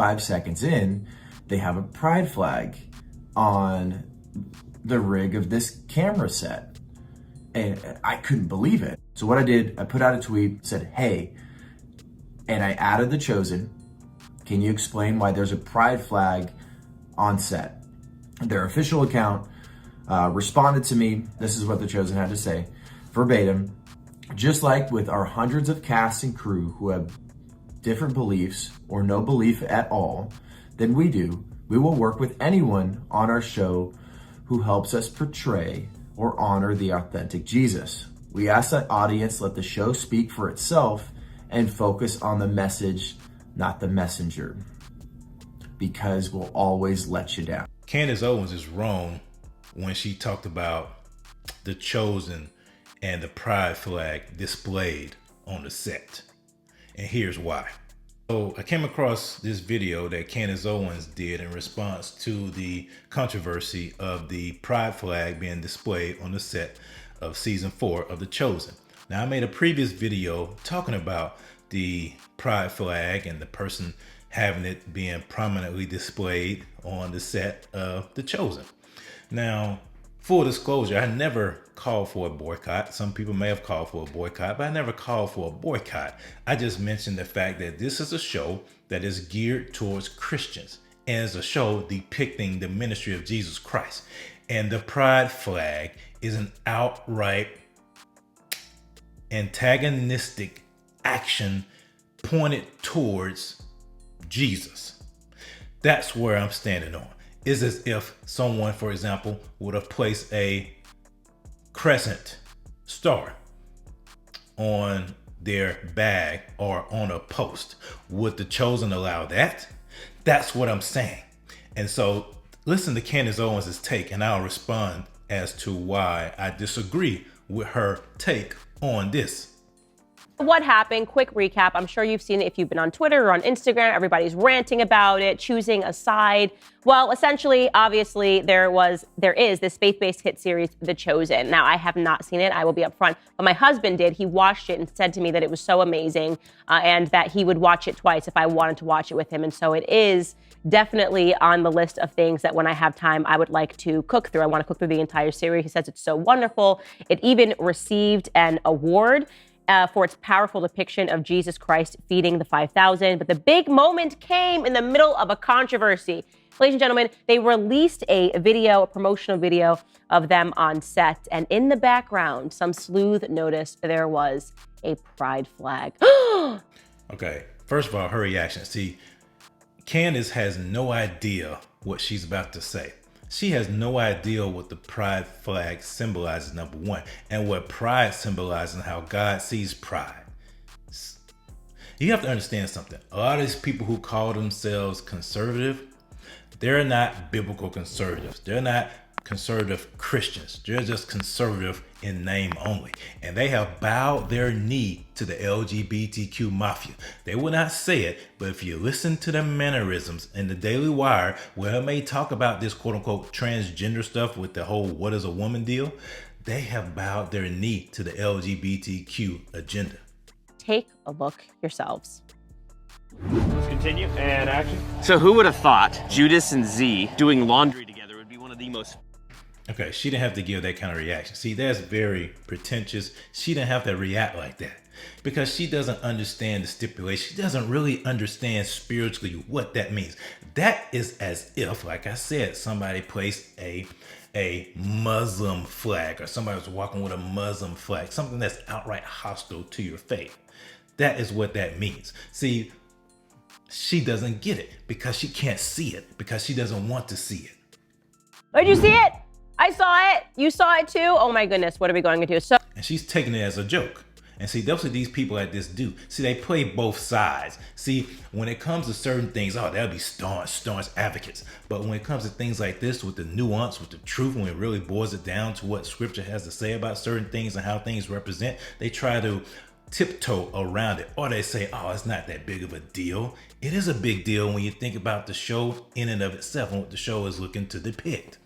5 seconds in, they have a pride flag on the rig of this camera set. And I couldn't believe it. So what I did, I put out a tweet, said, hey, and I added the Chosen. Can you explain why there's a pride flag on set? Their official account responded to me. This is what the Chosen had to say, verbatim. Just like with our hundreds of cast and crew who have different beliefs or no belief at all than we do, we will work with anyone on our show who helps us portray or honor the authentic Jesus. We ask that audience let the show speak for itself and focus on the message, not the messenger, because we'll always let you down. Candace Owens is wrong when she talked about the Chosen and the pride flag displayed on the set. And here's why. So I came across this video that Candace Owens did in response to the controversy of the pride flag being displayed on the set of season 4 of The Chosen. Now, I made a previous video talking about the pride flag and the person having it being prominently displayed on the set of The Chosen. Now, full disclosure, I never called for a boycott. Some people may have called for a boycott, but I never called for a boycott. I just mentioned the fact that this is a show that is geared towards Christians and is a show depicting the ministry of Jesus Christ. And the pride flag is an outright antagonistic action pointed towards Jesus. That's where I'm standing on. It's as if someone, for example, would have placed a crescent star on their bag or on a post. Would the Chosen allow that? That's what I'm saying. And so listen to Candace Owens' take, and I'll respond as to why I disagree with her take on this. What happened? Quick recap. I'm sure you've seen it if you've been on Twitter or on Instagram. Everybody's ranting about it, choosing a side. Well, essentially, obviously, there is this faith-based hit series, The Chosen. Now, I have not seen it. I will be upfront. But my husband did. He watched it and said to me that it was so amazing and that he would watch it twice if I wanted to watch it with him. And so it is definitely on the list of things that when I have time, I would like to cook through. I want to cook through the entire series. He says it's so wonderful. It even received an award for its powerful depiction of Jesus Christ feeding the 5,000. But the big moment came in the middle of a controversy. Ladies and gentlemen, they released a promotional video of them on set. And in the background, some sleuth noticed there was a pride flag. Okay, first of all, her reaction. See, Candace has no idea what she's about to say. She has no idea what the pride flag symbolizes, number one, and what pride symbolizes and how God sees pride. You have to understand something. A lot of these people who call themselves conservative, they're not biblical conservatives. They're not conservative Christians. They're just conservative in name only. And they have bowed their knee to the LGBTQ mafia. They will not say it, but if you listen to the mannerisms in the Daily Wire, where it may talk about this quote unquote transgender stuff with the whole what is a woman deal, they have bowed their knee to the LGBTQ agenda. Take a look yourselves. Let's continue, and action. So who would have thought Judas and Z doing laundry together would be one of the most... Okay, she didn't have to give that kind of reaction. See, that's very pretentious. She didn't have to react like that because she doesn't understand the stipulation. She doesn't really understand spiritually what that means. That is as if, like I said, somebody placed a Muslim flag or somebody was walking with a Muslim flag, something that's outright hostile to your faith. That is what that means. See, she doesn't get it because she can't see it, because she doesn't want to see it. Did you see it? I saw it. You saw it too? Oh my goodness, what are we going to do? And she's taking it as a joke. And see, that's what these people at this do. See, they play both sides. See, when it comes to certain things, oh, they'll be staunch advocates. But when it comes to things like this, with the nuance, with the truth, when it really boils it down to what scripture has to say about certain things and how things represent, they try to tiptoe around it. Or they say, oh, it's not that big of a deal. It is a big deal when you think about the show in and of itself and what the show is looking to depict.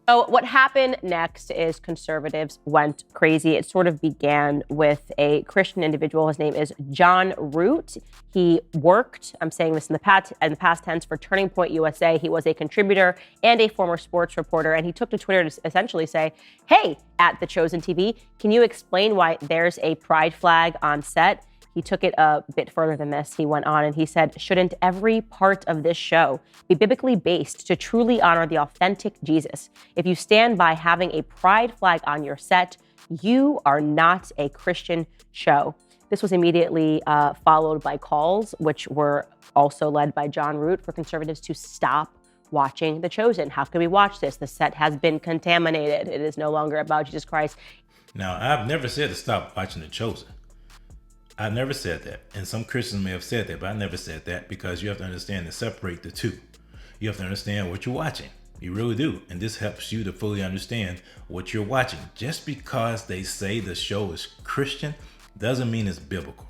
So what happened next is conservatives went crazy. It sort of began with a Christian individual. His name is John Root. He worked, I'm saying this in the past tense, for Turning Point USA. He was a contributor and a former sports reporter, and he took to Twitter to essentially say, hey, at the Chosen TV, can you explain why there's a pride flag on set? He took it a bit further than this. He went on and he said, shouldn't every part of this show be biblically based to truly honor the authentic Jesus? If you stand by having a pride flag on your set, you are not a Christian show. This was immediately followed by calls, which were also led by John Root, for conservatives to stop watching The Chosen. How can we watch this? The set has been contaminated. It is no longer about Jesus Christ. Now, I've never said to stop watching The Chosen. I never said that. And some Christians may have said that, but I never said that, because you have to understand and separate the two. You have to understand what you're watching. You really do. And this helps you to fully understand what you're watching. Just because they say the show is Christian doesn't mean it's biblical.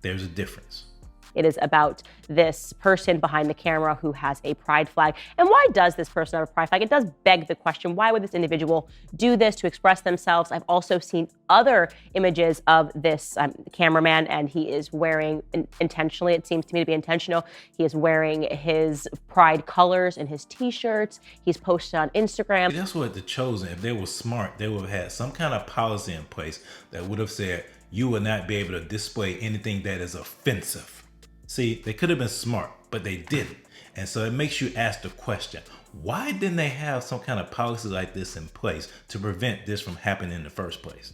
There's a difference. It is about this person behind the camera who has a pride flag. And why does this person have a pride flag? It does beg the question, why would this individual do this to express themselves? I've also seen other images of this cameraman, and he is wearing, intentionally, it seems to me to be intentional, he is wearing his pride colors in his t-shirts. He's posted on Instagram. That's what The Chosen, if they were smart, they would have had some kind of policy in place that would have said, you will not be able to display anything that is offensive. See, they could have been smart, but they didn't. And so it makes you ask the question, why didn't they have some kind of policy like this in place to prevent this from happening in the first place?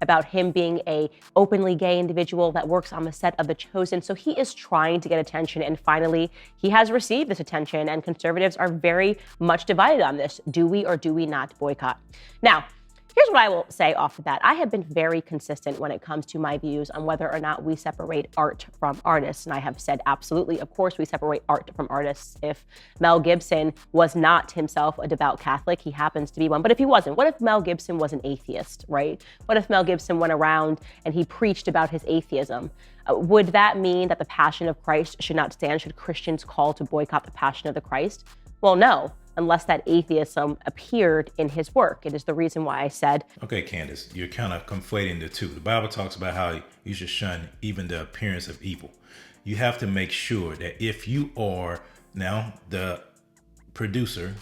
About him being a openly gay individual that works on the set of The Chosen. So he is trying to get attention, and finally he has received this attention, and conservatives are very much divided on this. Do we or do we not boycott? Now, here's what I will say off the bat. I have been very consistent when it comes to my views on whether or not we separate art from artists. And I have said, absolutely, of course, we separate art from artists. If Mel Gibson was not himself a devout Catholic, he happens to be one. But if he wasn't, what if Mel Gibson was an atheist, right? What if Mel Gibson went around and he preached about his atheism? Would that mean that the Passion of Christ should not stand? Should Christians call to boycott the Passion of the Christ? Well, no. Unless that atheism appeared in his work. It is the reason why I said... Okay, Candace, you're kind of conflating the two. The Bible talks about how you should shun even the appearance of evil. You have to make sure that if you are now the producer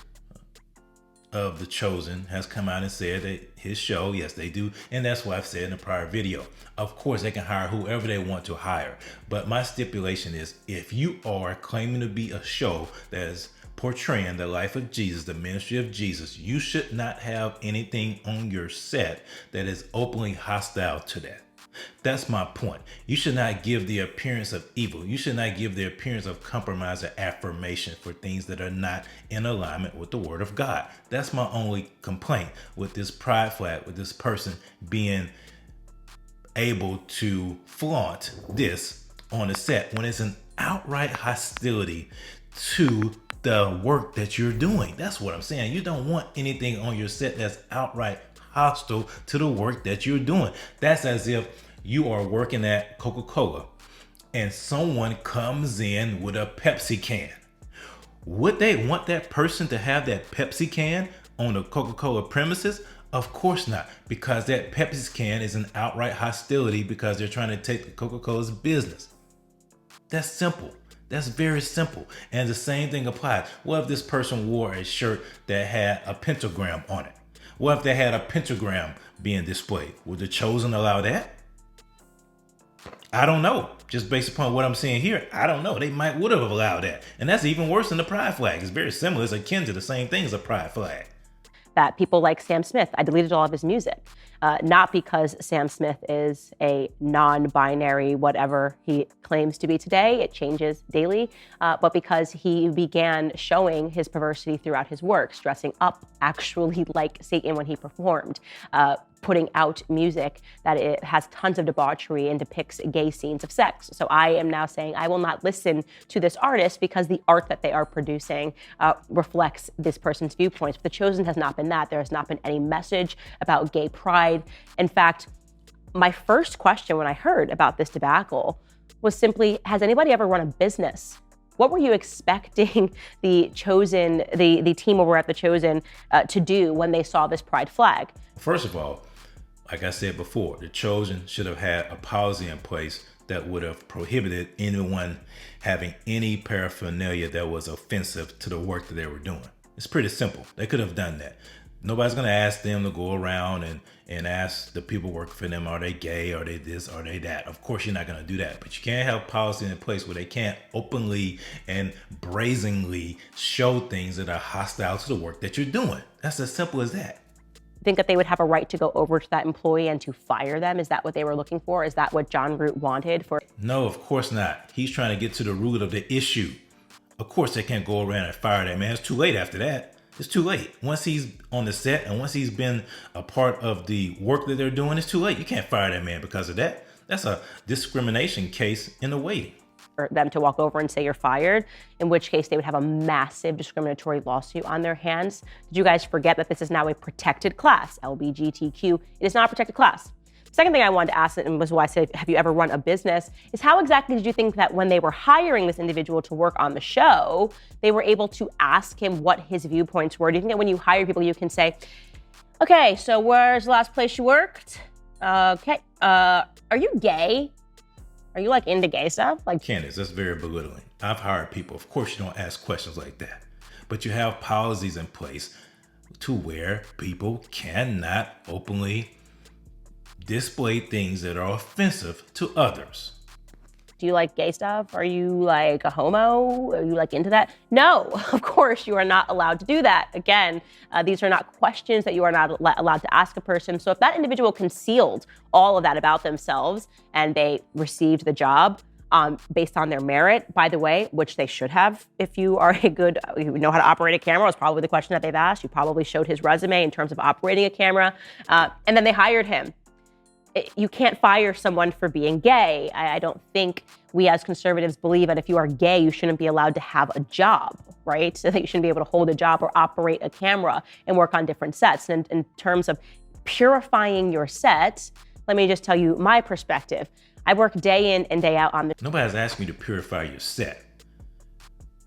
of The Chosen has come out and said that his show, yes, they do. And that's what I've said in a prior video. Of course, they can hire whoever they want to hire. But my stipulation is, if you are claiming to be a show that is portraying the life of Jesus, the ministry of Jesus, you should not have anything on your set that is openly hostile to that. That's my point. You should not give the appearance of evil. You should not give the appearance of compromise or affirmation for things that are not in alignment with the word of God. That's my only complaint with this pride flag, with this person being able to flaunt this on the set when it's an outright hostility to the work that you're doing. That's what I'm saying. You don't want anything on your set that's outright hostile to the work that you're doing. That's as if you are working at Coca-Cola and someone comes in with a Pepsi can. Would they want that person to have that Pepsi can on the Coca-Cola premises? Of course not, because that Pepsi can is an outright hostility because they're trying to take Coca-Cola's business. That's simple. That's very simple. And the same thing applies. What if this person wore a shirt that had a pentagram on it? What if they had a pentagram being displayed? Would The Chosen allow that? I don't know. Just based upon what I'm seeing here, I don't know. They would have allowed that. And that's even worse than the pride flag. It's very similar. It's akin to the same thing as a pride flag. That people like Sam Smith, I deleted all of his music. Not because Sam Smith is a non-binary, whatever he claims to be today, it changes daily, but because he began showing his perversity throughout his works, dressing up actually like Satan when he performed, putting out music that it has tons of debauchery and depicts gay scenes of sex. So I am now saying I will not listen to this artist because the art that they are producing reflects this person's viewpoints. But The Chosen has not been that. There has not been any message about gay pride. In fact, my first question when I heard about this debacle was simply, has anybody ever run a business What were you expecting the team over at the Chosen to do when they saw this pride flag? First of all, like I said before, the Chosen should have had a policy in place that would have prohibited anyone having any paraphernalia that was offensive to the work that they were doing. It's pretty simple. They could have done that. Nobody's going to ask them to go around and ask the people working for them, are they gay, are they this, are they that? Of course, you're not going to do that. But you can't have policy in place where they can't openly and brazenly show things that are hostile to the work that you're doing. That's as simple as that. Think that they would have a right to go over to that employee and to fire them? Is that what they were looking for? Is that what John Root wanted for? No, of course not. He's trying to get to the root of the issue. Of course, they can't go around and fire that man. It's too late after that. It's too late. Once he's on the set and once he's been a part of the work that they're doing, it's too late. You can't fire that man because of that. That's a discrimination case in the waiting. For them to walk over and say you're fired, in which case they would have a massive discriminatory lawsuit on their hands. Did you guys forget that this is now a protected class? LBGTQ, it is not a protected class. Second thing I wanted to ask, and was why I said, have you ever run a business, is how exactly did you think that when they were hiring this individual to work on the show, they were able to ask him what his viewpoints were? Do you think that when you hire people, you can say, okay, so where's the last place you worked? Okay, are you gay? Are you like into gay stuff? Like, Candace, that's very belittling. I've hired people. Of course, you don't ask questions like that, but you have policies in place to where people cannot openly display things that are offensive to others. do you like gay stuff? Are you like a homo? Are you like into that? No, of course you are not allowed to do that. Again, these are not questions that you are not allowed to ask a person. So if that individual concealed all of that about themselves and they received the job based on their merit, by the way, which they should have if you are you know how to operate a camera, is probably the question that they've asked. You probably showed his resume in terms of operating a camera, and then they hired him. You can't fire someone for being gay. I don't think we as conservatives believe that if you are gay, you shouldn't be allowed to have a job, right? So that you shouldn't be able to hold a job or operate a camera and work on different sets. And in terms of purifying your set, let me just tell you my perspective. I work day in and day out on the... Nobody's asking you to purify your set.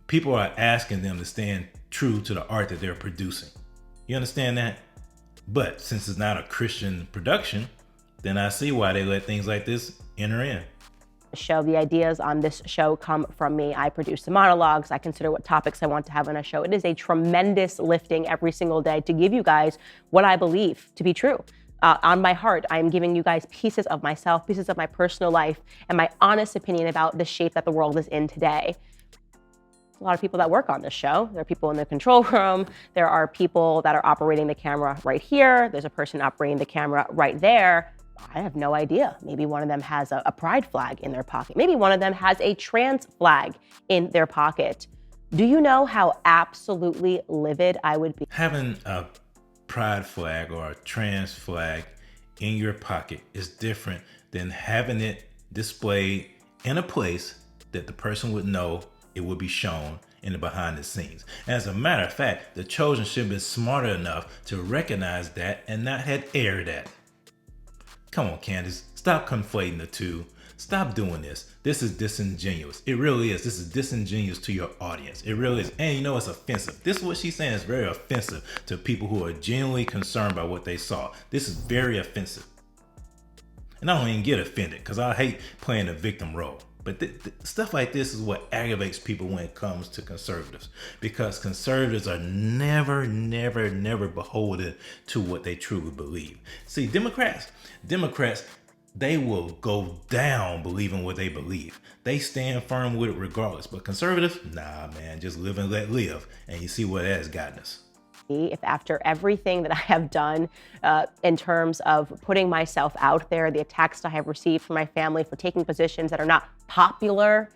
People are asking them to stand true to the art that they're producing. You understand that? But since it's not a Christian production, then I see why they let things like this enter in. Show. The ideas on this show come from me. I produce the monologues. I consider what topics I want to have on a show. It is a tremendous lifting every single day to give you guys what I believe to be true. On my heart, I am giving you guys pieces of myself, pieces of my personal life, and my honest opinion about the shape that the world is in today. A lot of people that work on this show. There are people in the control room. There are people that are operating the camera right here. There's a person operating the camera right there. I have no idea. Maybe one of them has a pride flag in their pocket. Maybe one of them has a trans flag in their pocket. Do you know how absolutely livid I would be? Having a pride flag or a trans flag in your pocket is different than having it displayed in a place that the person would know it would be shown in the behind the scenes. As a matter of fact, the Chosen should have been smarter enough to recognize that and not had aired that. Come on, Candace, stop conflating the two. Stop doing this. This is disingenuous. It really is. This is disingenuous to your audience. It really is. And you know it's offensive. This is what she's saying is very offensive to people who are genuinely concerned by what they saw. This is very offensive. And I don't even get offended because I hate playing the victim role. But stuff like this is what aggravates people when it comes to conservatives, because conservatives are never beholden to what they truly believe. See, Democrats, they will go down believing what they believe. They stand firm with it regardless. But conservatives, nah, man, just live and let live. And you see where that has gotten us. If after everything that I have done in terms of putting myself out there, the attacks I have received from my family for taking positions that are not popular,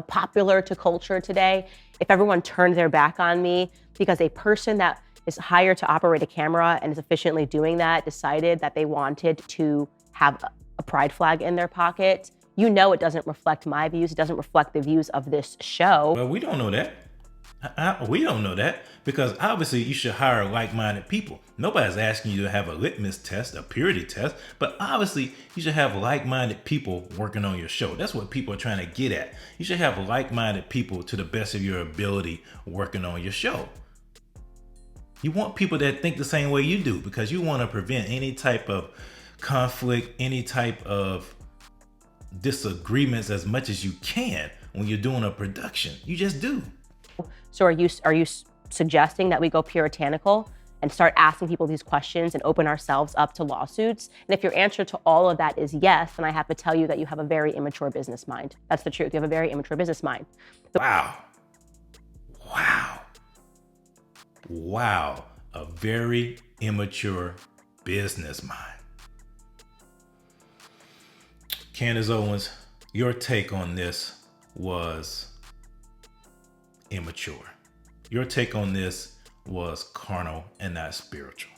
popular to culture today, if everyone turned their back on me because a person that is hired to operate a camera and is efficiently doing that decided that they wanted to have a pride flag in their pocket, it doesn't reflect my views. It doesn't reflect the views of this show. Well, we don't know that. We don't know that, because obviously you should hire like-minded people. Nobody's asking you to have a litmus test, a purity test, but obviously you should have like-minded people working on your show. That's what people are trying to get at. You should have like-minded people to the best of your ability working on your show. You want people that think the same way you do, because you want to prevent any type of conflict, any type of disagreements as much as you can when you're doing a production. You just do. So are you suggesting that we go puritanical and start asking people these questions and open ourselves up to lawsuits? And if your answer to all of that is yes, then I have to tell you that you have a very immature business mind. That's the truth. You have a very immature business mind. Wow. A very immature business mind. Candace Owens, your take on this was immature. Your take on this was carnal and not spiritual.